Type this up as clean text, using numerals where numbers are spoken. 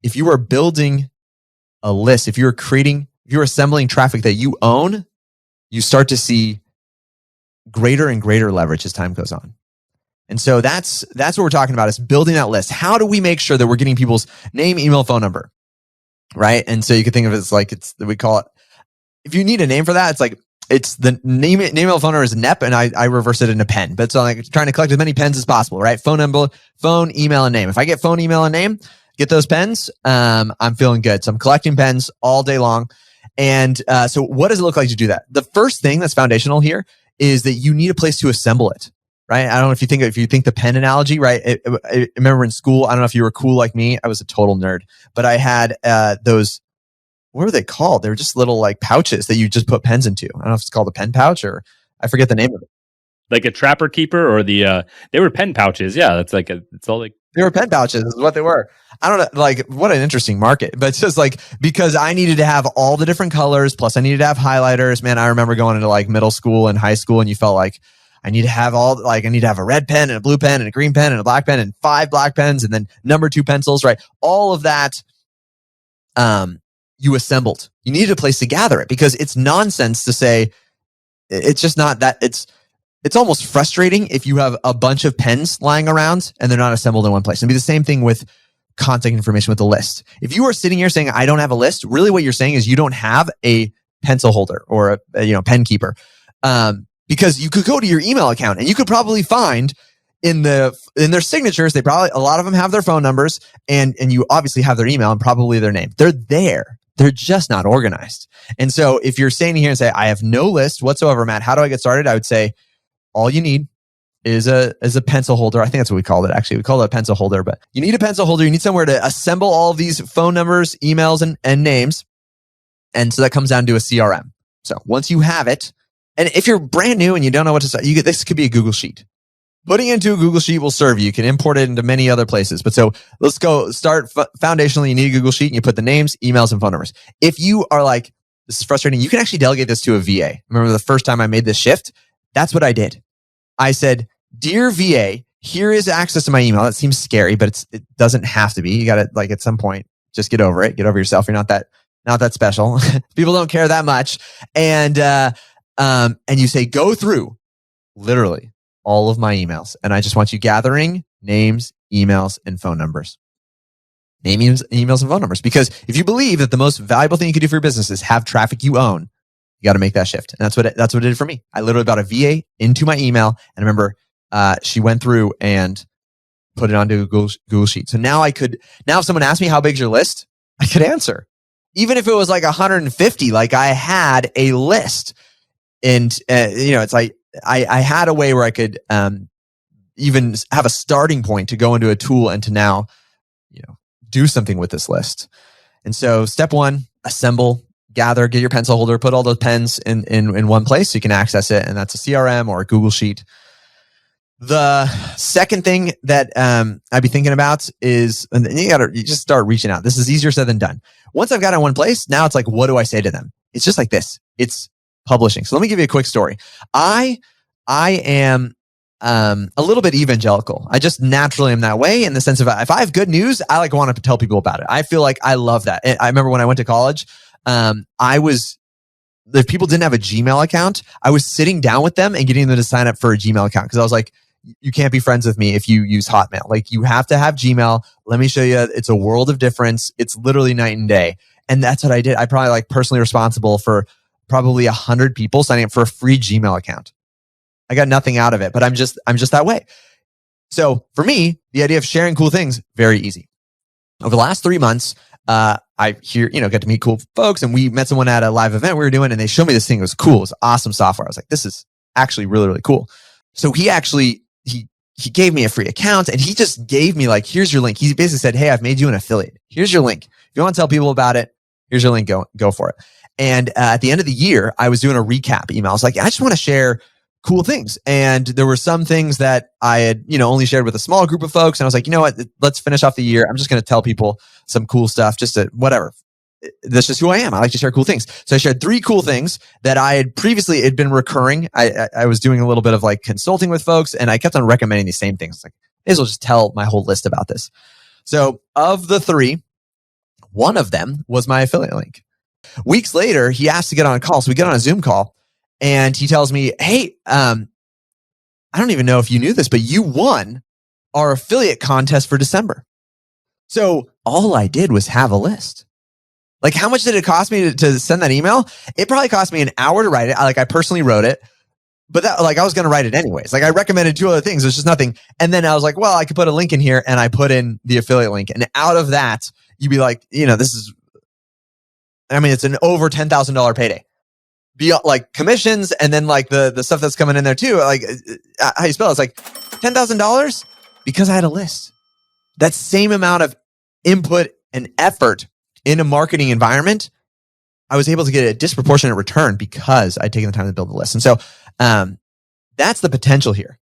if you are building a list, if you're assembling traffic that you own, you start to see greater and greater leverage as time goes on. And so that's what we're talking about, is building that list. How do we make sure that we're getting people's name, email, phone number, right? And so you can think of it as like, we call it, if you need a name for that, it's the name, email, phone number is NEP, and I reverse it into pen. But so like trying to collect as many pens as possible, right? Phone number, phone, email, and name. If I get phone, email, and name, get those pens, I'm feeling good. So I'm collecting pens all day long. And so what does it look like to do that? The first thing that's foundational here is that you need a place to assemble it, right? I don't know if you think the pen analogy, right? I remember in school, I don't know if you were cool like me. I was a total nerd, but I had those, what were they called? They were just little like pouches that you just put pens into. I don't know if it's called a pen pouch or I forget the name of it. Like a Trapper Keeper, or they were pen pouches. Yeah, it's all like. They were pen pouches is what they were. I don't know, like what an interesting market, but it's just like, because I needed to have all the different colors, plus I needed to have highlighters. Man, I remember going into like middle school and high school, and you felt like I need to have a red pen and a blue pen and a green pen and a black pen and 5 black pens and then number 2 pencils, right? All of that, you assembled. You needed a place to gather it, because it's nonsense to say, it's just not that. It's almost frustrating if you have a bunch of pens lying around and they're not assembled in one place. It'd be the same thing with contact information with the list. If you are sitting here saying, I don't have a list, really what you're saying is you don't have a pencil holder or a pen keeper. Because you could go to your email account and you could probably find in their signatures, a lot of them have their phone numbers, and you obviously have their email and probably their name. They're there. They're just not organized. And so if you're standing here and say, I have no list whatsoever, Matt, how do I get started? I would say, all you need is a pencil holder. I think that's what we called it. Actually, we called it a pencil holder, but you need a pencil holder. You need somewhere to assemble all of these phone numbers, emails, and names. And so that comes down to a CRM. So once you have it, and if you're brand new and you don't know what to say, this could be a Google Sheet. Putting it into a Google Sheet will serve you. You can import it into many other places. But so let's go start foundationally. You need a Google Sheet and you put the names, emails, and phone numbers. If you are like, this is frustrating, you can actually delegate this to a VA. Remember the first time I made this shift? That's what I did. I said, dear VA, here is access to my email. That seems scary, but it doesn't have to be. You got to, like, at some point, just get over it. Get over yourself. You're not that special. People don't care that much. And you say, go through literally all of my emails. And I just want you gathering names, emails, and phone numbers. Names, emails, and phone numbers. Because if you believe that the most valuable thing you can do for your business is have traffic you own, you got to make that shift. And that's what it did for me. I literally brought a VA into my email. And I remember she went through and put it onto a Google Sheet. So now if someone asked me, how big's your list? I could answer. Even if it was like 150, like I had a list. And, it's like I had a way where I could even have a starting point to go into a tool and to now, do something with this list. And so step 1, assemble, gather, get your pencil holder, put all those pens in one place so you can access it. And that's a CRM or a Google Sheet. The second thing that I'd be thinking about is, and you just start reaching out. This is easier said than done. Once I've got it in one place, now it's like, what do I say to them? It's just like this. It's publishing. So let me give you a quick story. I am a little bit evangelical. I just naturally am that way, in the sense of, if I have good news, I want to tell people about it. I feel like I love that. I remember when I went to college, if people didn't have a Gmail account, I was sitting down with them and getting them to sign up for a Gmail account, because I was like, you can't be friends with me if you use Hotmail. Like, you have to have Gmail. Let me show you. It's a world of difference. It's literally night and day. And that's what I did. I probably personally responsible for probably 100 people signing up for a free Gmail account. I got nothing out of it, but I'm just that way. So for me, the idea of sharing cool things, very easy. Over the last 3 months, I got to meet cool folks, and we met someone at a live event we were doing, and they showed me this thing. It was cool. It was awesome software. I was like, this is actually really, really cool. So he gave me a free account, and he just gave me here's your link. He basically said, hey, I've made you an affiliate. Here's your link. If you want to tell people about it, here's your link. Go for it. And at the end of the year, I was doing a recap email. I was like, I just want to share cool things. And there were some things that I had, only shared with a small group of folks. And I was like, you know what? Let's finish off the year. I'm just going to tell people some cool stuff, just to whatever. That's just who I am. I like to share cool things. So I shared 3 cool things that I had previously, it'd been recurring. I was doing a little bit of consulting with folks, and I kept on recommending these same things. May as well just tell my whole list about this. So of the 3, One of them was my affiliate link. Weeks later, he asked to get on a call. So we get on a Zoom call and he tells me, hey, I don't even know if you knew this, but you won our affiliate contest for December. So all I did was have a list. Like, how much did it cost me to send that email? It probably cost me an hour to write it. I personally wrote it, but that, I was going to write it anyways. I recommended 2 other things. There's just nothing. And then I was like, well, I could put a link in here, and I put in the affiliate link. And out of that, you'd be like, this is, it's an over $10,000 payday. Commissions, and then the stuff that's coming in there too. How you spell it? It's $10,000 because I had a list. That same amount of input and effort in a marketing environment, I was able to get a disproportionate return because I'd taken the time to build the list. And so that's the potential here.